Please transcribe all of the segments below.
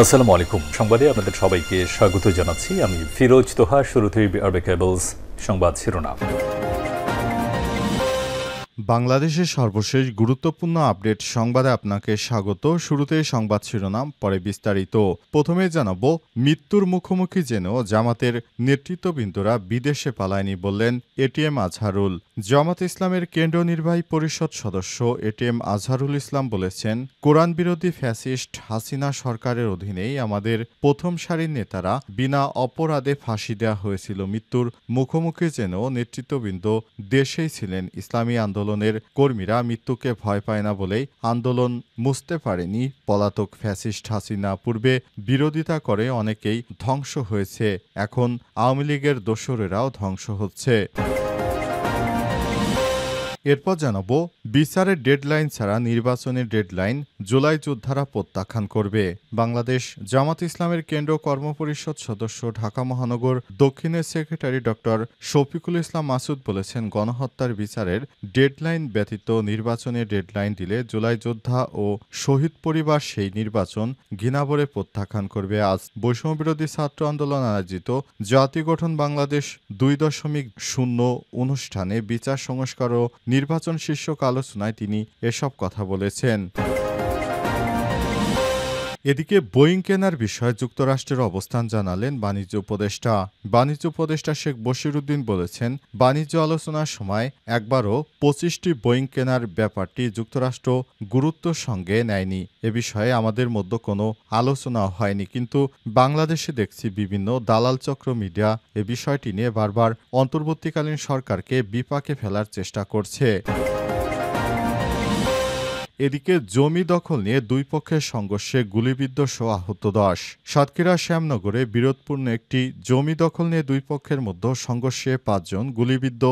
আসসালামু আলাইকুম। সংবাদে আপনাদের সবাইকে স্বাগত জানাচ্ছি। আমি ফিরোজ তোহা। শুরুতেই আরবে কেবলস সংবাদ শিরোনাম। বাংলাদেশের সর্বশেষ গুরুত্বপূর্ণ আপডেট সংবাদে আপনাকে স্বাগত। শুরুতেই সংবাদ শিরোনাম, পরে বিস্তারিত। প্রথমে জানাবো, মৃত্যুর মুখোমুখি জেনেও জামাতের নেতৃত্ববৃন্দরা বিদেশে পালায়নি বললেন এটিএম আজহারুল। জামাত ইসলামের কেন্দ্রীয় নির্বাহী পরিষদ সদস্য এটিএম আজহারুল ইসলাম বলেছেন, কোরআন বিরোধী ফ্যাসিস্ট হাসিনা সরকারের অধীনেই আমাদের প্রথম সারির নেতারা বিনা অপরাধে ফাঁসি দেওয়া হয়েছিল। মৃত্যুর মুখোমুখি জেনেও নেতৃত্ববৃন্দ দেশেই ছিলেন। ইসলামী আন্দোলনের কর্মীরা মৃত্যুকে ভয় পায় না বলেই আন্দোলন মুছতে পারেনি পলাতক ফ্যাসিস্ট হাসিনা। পূর্বে বিরোধিতা করে অনেকেই ধ্বংস হয়েছে, এখন আওয়ামী লীগের দোসরেরাও ধ্বংস হচ্ছে। এরপর জানাবো, বিচারের ডেডলাইন ছাড়া নির্বাচনের ডেডলাইন জুলাই যোদ্ধারা প্রত্যাখ্যান করবে। বাংলাদেশ জামাত ইসলামের কেন্দ্রীয় কর্মপরিষদ সদস্য ঢাকা মহানগর দক্ষিণের সেক্রেটারি ডক্টর শফিকুল ইসলাম মাসুদ বলেছেন, গণহত্যার বিচারের ডেডলাইন ব্যতীত নির্বাচনের ডেডলাইন দিলে জুলাই যোদ্ধা ও শহীদ পরিবার সেই নির্বাচন ঘৃণাভরে প্রত্যাখ্যান করবে। আজ বৈষম্যবিরোধী ছাত্র আন্দোলন আয়োজিত জাতি গঠন বাংলাদেশ 2.0 অনুষ্ঠানে বিচার সংস্কার ও নির্বাচন শীর্ষক আলোচনায় তিনি এসব কথা বলেছেন। এদিকে বোয়িং কেনার বিষয়ে যুক্তরাষ্ট্রের অবস্থান জানালেন বাণিজ্য উপদেষ্টা। বাণিজ্য উপদেষ্টা শেখ বশিরউদ্দিন বলেছেন, বাণিজ্য আলোচনার সময় একবারও 25টি বোয়িং কেনার ব্যাপারটি যুক্তরাষ্ট্র গুরুত্বর সঙ্গে নেয়নি। এ বিষয়ে আমাদের মধ্যে কোনো আলোচনা হয়নি, কিন্তু বাংলাদেশে দেখছি বিভিন্ন দালাল চক্র মিডিয়া এ বিষয়টি নিয়ে বারবার অন্তর্বর্তীকালীন সরকারকে বিপাকে ফেলার চেষ্টা করছে। এদিকে জমি দখল নিয়ে দুই পক্ষের সংঘর্ষে গুলিবিদ্ধ সহ আহত 10। সাতক্ষীরা শ্যামনগরে বিরোধপূর্ণ একটি জমি দখল নিয়ে দুই পক্ষের মধ্যে সংঘর্ষে 5 জন, গুলিবিদ্ধ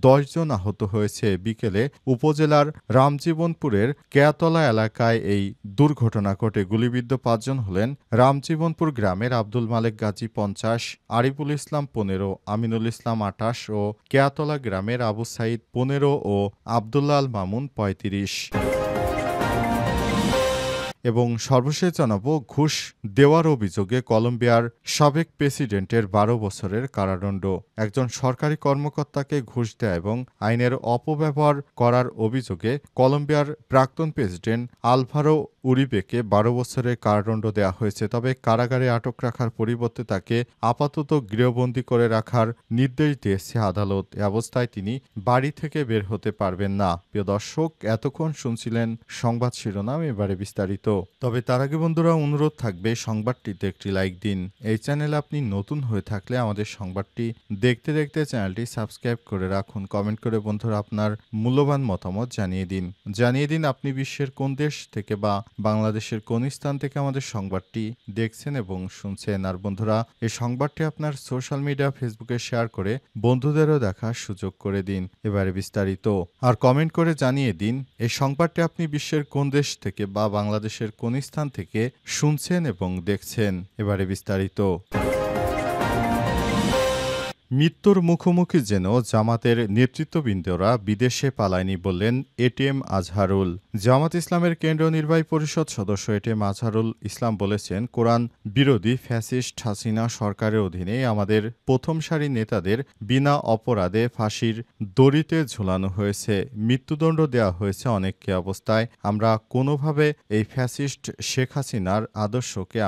10 জন আহত হয়েছে। বিকেলে উপজেলার রামজীবনপুরের কেয়াতলা এলাকায় এই দুর্ঘটনা ঘটে। গুলিবিদ্ধ 5 জন হলেন রামজীবনপুর গ্রামের আব্দুল মালেক গাজী 50, আরিফুল ইসলাম 15, আমিনুল ইসলাম 28 ও কেয়াতলা গ্রামের আবু সাইদ 15 ও আবদুল্লাহ আল মামুন 35। এবং সর্বশেষ জানাবো, ঘুষ দেওয়ার অভিযোগে কলম্বিয়ার সাবেক প্রেসিডেন্টের 12 বছরের কারাদণ্ড। একজন সরকারি কর্মকর্তাকে ঘুষ দেয়া এবং আইনের অপব্যবহার করার অভিযোগে কলম্বিয়ার প্রাক্তন প্রেসিডেন্ট আলভারো উরিবেকে 12 বছরের কারাদণ্ড দেওয়া হয়েছে। তবে কারাগারে আটক রাখার পরিবর্তে তাকে আপাতত গৃহবন্দী করে রাখার নির্দেশ দিয়েছে আদালত। এ অবস্থায় তিনি বাড়ি থেকে বের হতে পারবেন না। প্রিয় দর্শক, এতক্ষণ শুনছিলেন সংবাদ শিরোনাম, এবারে বিস্তারিত। তবে তার আগে বন্ধুরা, অনুরোধ থাকবে সংবাদটিতে একটি লাইক দিন। এই চ্যানেলে আপনি নতুন হয়ে থাকলে আমাদের সংবাদটি দেখতে দেখতে চ্যানেলটি সাবস্ক্রাইব করে রাখুন। কমেন্ট করে বন্ধুরা আপনার মূল্যবান মতামত জানিয়ে দিন আপনি বিশ্বের কোন দেশ থেকে বা বাংলাদেশের কোন স্থান থেকে আমাদের সংবাদটি দেখছেন এবং শুনছেন। আর বন্ধুরা, এই সংবাদটি আপনার সোশ্যাল মিডিয়া ফেসবুকে শেয়ার করে বন্ধুদেরও দেখার সুযোগ করে দিন। এবারে বিস্তারিত। আর কমেন্ট করে জানিয়ে দিন এই সংবাদটি আপনি বিশ্বের কোন দেশ থেকে বা বাংলাদেশের কোন স্থান থেকে শুনছেন এবং দেখছেন। এবারে বিস্তারিত। মৃত্যুর মুখোমুখি যেন জামাতের নেতৃত্ববৃন্দরা বিদেশে পালায়নি বললেন এটিএম আজহারুল। জামাত ইসলামের কেন্দ্রীয় নির্বাহী পরিষদ সদস্য এটিএম আজহারুল ইসলাম বলেছেন, কোরআন বিরোধী ফ্যাসিস্ট হাসিনা সরকারের অধীনে আমাদের প্রথম সারির নেতাদের বিনা অপরাধে ফাঁসির দড়িতে ঝুলানো হয়েছে, মৃত্যুদণ্ড দেওয়া হয়েছে অনেককে। অবস্থায় আমরা কোনোভাবে এই ফ্যাসিস্ট শেখ হাসিনার আদর্শকে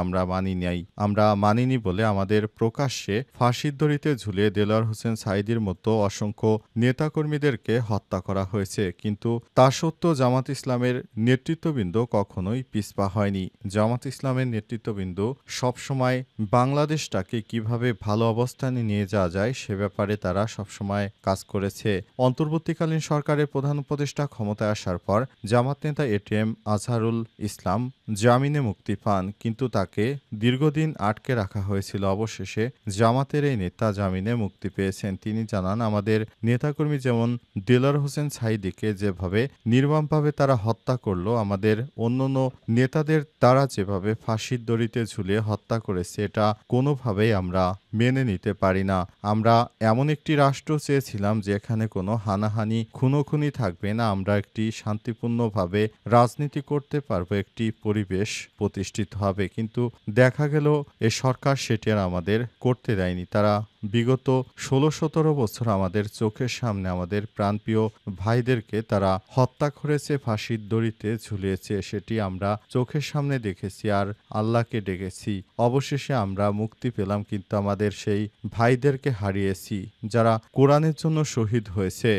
আমরা মানিনি বলে আমাদের প্রকাশ্যে ফাঁসির দড়িতে ঝুলিয়ে দেলোয়ার হোসেন সাঈদীর মতো অসংখ্য নেতাকর্মীদেরকে হত্যা করা হয়েছে। কিন্তু তা সত্ত্বেও জামাত ইসলামের নেতৃত্ববৃন্দ কখনোই পিছপা হয়নি। জামাত ইসলামের নেতৃত্ববৃন্দ সবসময় বাংলাদেশটাকে কিভাবে ভালো অবস্থানে নিয়ে যাওয়া যায় সে ব্যাপারে তারা সবসময় কাজ করেছে। অন্তর্বর্তীকালীন সরকারের প্রধান উপদেষ্টা ক্ষমতায় আসার পর জামাত নেতা এটিএম আজহারুল ইসলাম জামিনে মুক্তি পান, কিন্তু তাকে দীর্ঘদিন আটকে রাখা হয়েছিল। অবশেষে জামাতের এই নেতা জামিনে মুক্তি পেয়েছেন। তিনি জানান, আমাদের নেতাকর্মী যেমন দেলোয়ার হোসেন সাঈদীকে যেভাবে নির্মমভাবে তারা হত্যা করলো, আমাদের অন্যান্য নেতাদের তারা যেভাবে ফাঁসির দড়িতে ঝুলিয়ে হত্যা করেছে, এটা কোনোভাবেই আমরা মেনে নিতে পারি না। আমরা এমন একটি রাষ্ট্র চেয়েছিলাম যেখানে কোনো হানাহানি খুনোখুনি থাকবে না। আমরা একটি শান্তিপূর্ণভাবে রাজনীতি করতে পারবো, একটি পরিবেশ প্রতিষ্ঠিত হবে। কিন্তু দেখা গেল এ সরকার সেটি আর আমাদের করতে দেয়নি। তারা বিগত ১৬-১৭ বছর আমাদের চোখের সামনে আমাদের প্রাণপ্রিয় ভাইদেরকে তারা হত্যা করেছে, ফাঁসির দড়িতে ঝুলিয়েছে। সেটি আমরা চোখের সামনে দেখেছি আর আল্লাহকে ডেকেছি। অবশেষে আমরা মুক্তি পেলাম, কিন্তু আমাদের সেই ভাইদেরকে হারিয়েছি যারা কোরআনের জন্য শহীদ হয়েছে।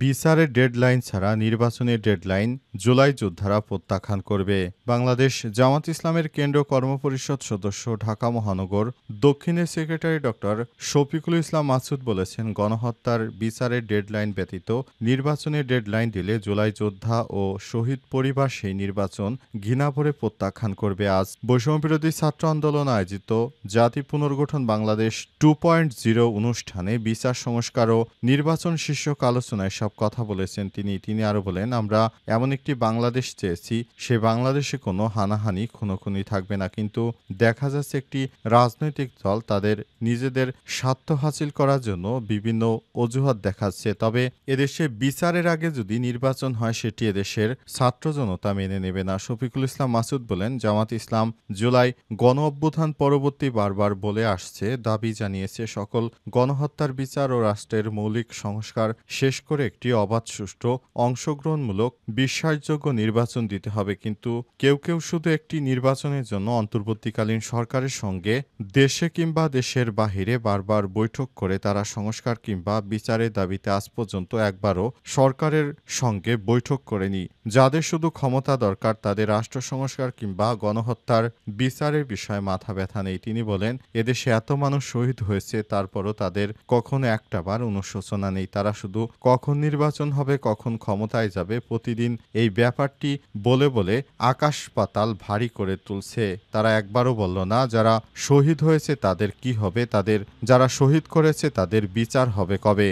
বিচারের ডেডলাইন ছাড়া নির্বাচনের ডেডলাইন জুলাই যোদ্ধারা প্রত্যাখ্যান করবে। বাংলাদেশ জামাত ইসলামের কেন্দ্রীয় কর্মপরিষদ সদস্য ঢাকা মহানগর দক্ষিণের সেক্রেটারি ডক্টর শফিকুল ইসলাম মাসুদ বলেছেন, গণহত্যার বিচারের ডেডলাইন ব্যতীত নির্বাচনের ডেডলাইন দিলে জুলাই যোদ্ধা ও শহীদ পরিবার সেই নির্বাচন ঘৃণাভরে প্রত্যাখ্যান করবে। আজ বৈষম্যবিরোধী ছাত্র আন্দোলন আয়োজিত জাতি পুনর্গঠন বাংলাদেশ 2.0 অনুষ্ঠানে বিচার সংস্কার ও নির্বাচন শীর্ষক আলোচনায় সব কথা বলেছেন তিনি আরো বলেন, আমরা এমন একটি বাংলাদেশ চেয়েছি, সে বাংলাদেশে কোনো হানাহানি খুনোখুনি থাকবে না। কিন্তু দেখা যাচ্ছে একটি রাজনৈতিক দল তাদের নিজেদের স্বার্থ হাসিল করার জন্য বিভিন্ন অজুহাত দেখাচ্ছে। তবে এদেশে বিচারের আগে যদি নির্বাচন হয় সেটি এদেশের ছাত্র জনতা মেনে নেবে না। শফিকুল ইসলাম মাসুদ বলেন, জামাত ইসলাম জুলাই গণ অভ্যুত্থান পরবর্তী বারবার বলে আসছে, দাবি জানিয়েছে সকল গণহত্যার বিচার ও রাষ্ট্রের মৌলিক সংস্কার শেষ করে একটি অবাধ, সুষ্ঠু, অংশগ্রহণমূলক, বিশ্বাসযোগ্য নির্বাচন দিতে হবে। কিন্তু কেউ শুধু একটি নির্বাচনের জন্য অন্তর্বর্তীকালীন সরকারের সঙ্গে দেশে কিংবা দেশের বাহিরে বারবার বৈঠক করে তারা সংস্কার কিংবা বিচারের দাবিতে আজ পর্যন্ত একবারও সরকারের সঙ্গে বৈঠক করেনি। যাদের শুধু ক্ষমতা দরকার তাদের রাষ্ট্র সংস্কার কিংবা গণহত্যার বিচারের বিষয়ে মাথা ব্যথা নেই। তিনি বলেন, এদেশে এত মানুষ শহীদ হয়েছে, তারপরও তাদের কখনো একটাবার অনুশোচনা নেই। তারা শুধু কখন নির্বাচন হবে, কখন ক্ষমতায় যাবে, প্রতিদিন এই ব্যাপারটি বলে বলে আকাশ পাতাল ভারী করে তুলছে। তারা একবারও বলল না যারা শহীদ হয়েছে তাদের কি হবে, তাদের যারা শহীদ করেছে তাদের বিচার হবে কবে।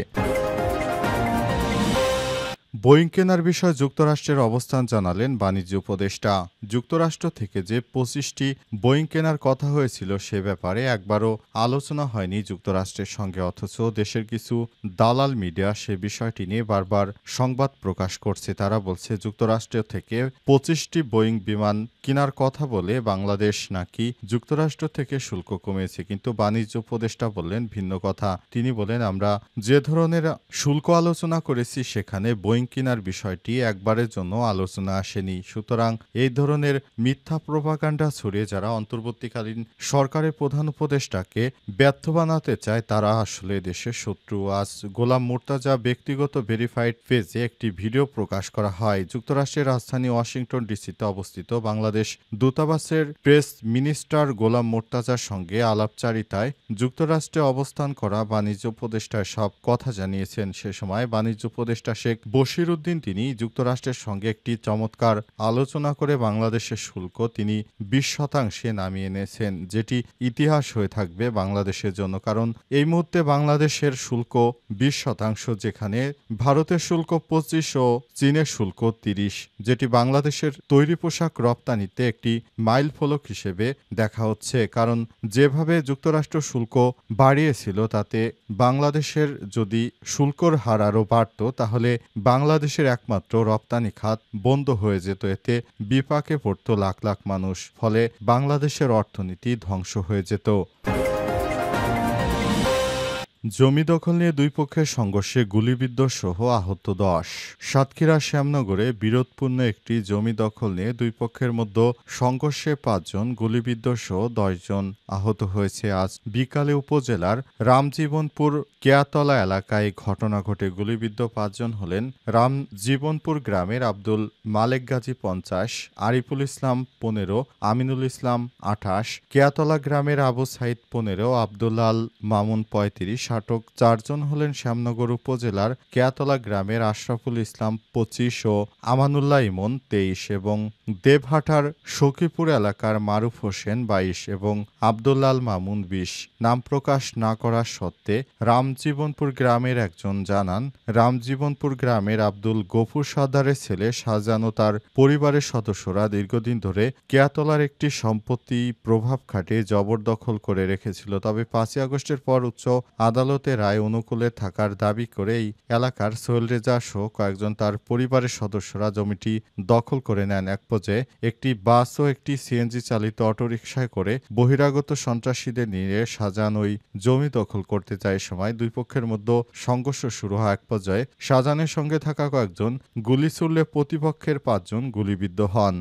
বোয়িং কেনার বিষয়ে যুক্তরাষ্ট্রের অবস্থান জানালেন বাণিজ্য উপদেষ্টা। যুক্তরাষ্ট্র থেকে যে 25টি বোয়িং কেনার কথা হয়েছিল সে ব্যাপারে একবারও আলোচনা হয়নি যুক্তরাষ্ট্রের সঙ্গে, অথচ দেশের কিছু দালাল মিডিয়া সে বিষয়টি নিয়ে বারবার সংবাদ প্রকাশ করছে। তারা বলছে যুক্তরাষ্ট্র থেকে 25টি বোয়িং বিমান কেনার কথা বলে বাংলাদেশ নাকি যুক্তরাষ্ট্র থেকে শুল্ক কমিয়েছে, কিন্তু বাণিজ্য উপদেষ্টা বললেন ভিন্ন কথা। তিনি বলেন, আমরা যে ধরনের শুল্ক আলোচনা করেছি সেখানে বোয়িং কেনার বিষয়টি একবারের জন্য আলোচনা আসেনি। সুতরাং এই ধরনের মিথ্যা প্রোপাগান্ডা ছড়িয়ে যারা অন্তর্বর্তীকালীন সরকারের প্রধান উপদেষ্টাকে ব্যর্থ বানাতে চায় তারা আসলে দেশের শত্রু। আজ গোলাম মুর্তাজা ব্যক্তিগত ভেরিফাইড পেজে একটি ভিডিও প্রকাশ করা হয়। যুক্তরাষ্ট্রের রাজধানী ওয়াশিংটন ডিসিতে অবস্থিত বাংলাদেশ দূতাবাসের প্রেস মিনিস্টার গোলাম মুর্তাজার সঙ্গে আলাপচারিতায় যুক্তরাষ্ট্রে অবস্থান করা বাণিজ্য উপদেষ্টা সব কথা জানিয়েছেন। সে সময় বাণিজ্য উপদেষ্টা শেখ বশির উদ্দিন তিনি যুক্তরাষ্ট্রের সঙ্গে একটি চমৎকার আলোচনা করে বাংলাদেশের শুল্ক তিনি 20% নামিয়ে এনেছেন, যেটি ইতিহাস হয়ে থাকবে বাংলাদেশের জন্য। কারণ এই মুহূর্তে বাংলাদেশের শুল্ক 20%, যেখানে ভারতের শুল্ক 25 ও চীনের শুল্ক 30, যেটি বাংলাদেশের তৈরি পোশাক রপ্তানিতে একটি মাইল ফলক হিসেবে দেখা হচ্ছে। কারণ যেভাবে যুক্তরাষ্ট্র শুল্ক বাড়িয়েছিল তাতে বাংলাদেশের যদি শুল্কর হার আরও বাড়ত তাহলে বাংলাদেশের একমাত্র রপ্তানি খাত বন্ধ হয়ে যেত। এতে বিপাকে পড়ত লাখ লাখ মানুষ, ফলে বাংলাদেশের অর্থনীতি ধ্বংস হয়ে যেত। জমি দখল নিয়ে দুই পক্ষের সংঘর্ষে গুলিবিদ্ধ সহ আহত 10। সাতক্ষীরা শ্যামনগরে বিরোধপূর্ণ একটি জমি দখল নিয়ে দুই পক্ষের মধ্যে সংঘর্ষে 5 জন, গুলিবিদ্ধ সহ 10 জন আহত হয়েছে। আজ বিকালে উপজেলার রামজীবনপুর কেয়াতলা এলাকায় ঘটনা ঘটে। গুলিবিদ্ধ 5 জন হলেন রামজীবনপুর গ্রামের আব্দুল মালেক গাজী 50, আরিফুল ইসলাম 15, আমিনুল ইসলাম 28, কেয়াতলা গ্রামের আবু সাইদ 15, আব্দুল্লাল মামুন 35, আটক 4 জন হলেন শ্যামনগর উপজেলার কেয়াতলা গ্রামের আশরাফুল ইসলাম 25 ও আমানুল্লাহ ইমন 23 এবং দেবহাটার সখীপুর এলাকার মারুফ হোসেন 22 এবং আব্দুল্লাল মামুন 20। নাম প্রকাশ না করা সত্ত্বে রামজীবনপুর গ্রামের একজন জানান, রামজীবনপুর গ্রামের আব্দুল গফুর সর্দারের ছেলে শাহজাহান ও তার পরিবারের সদস্যরা দীর্ঘদিন ধরে কেয়াতলার একটি সম্পত্তি প্রভাব খাটিয়ে জবরদখল করে রেখেছিল। তবে 5ই আগস্টের পর উচ্চ আদালতে রায় অনুকূলে থাকার দাবি করে এই এলাকার সোহেল রেজা সহ কয়েকজন তার পরিবারের সদস্যরা জমিটি দখল করে নেন। এক পর্যায়ে একটি বাস ও একটি সিএনজি চালিত অটোরিকশায় করে বহিরাগত সন্ত্রাসীদের নিয়ে শাহজাহান ওই জমি দখল করতে যায়। সময় দুই পক্ষের মধ্যে সংঘর্ষ শুরু হয়। এক পর্যায়ে শাহজাহানের সঙ্গে থাকা কয়েকজন গুলি ছুড়লে প্রতিপক্ষের 5 জন গুলিবিদ্ধ হন।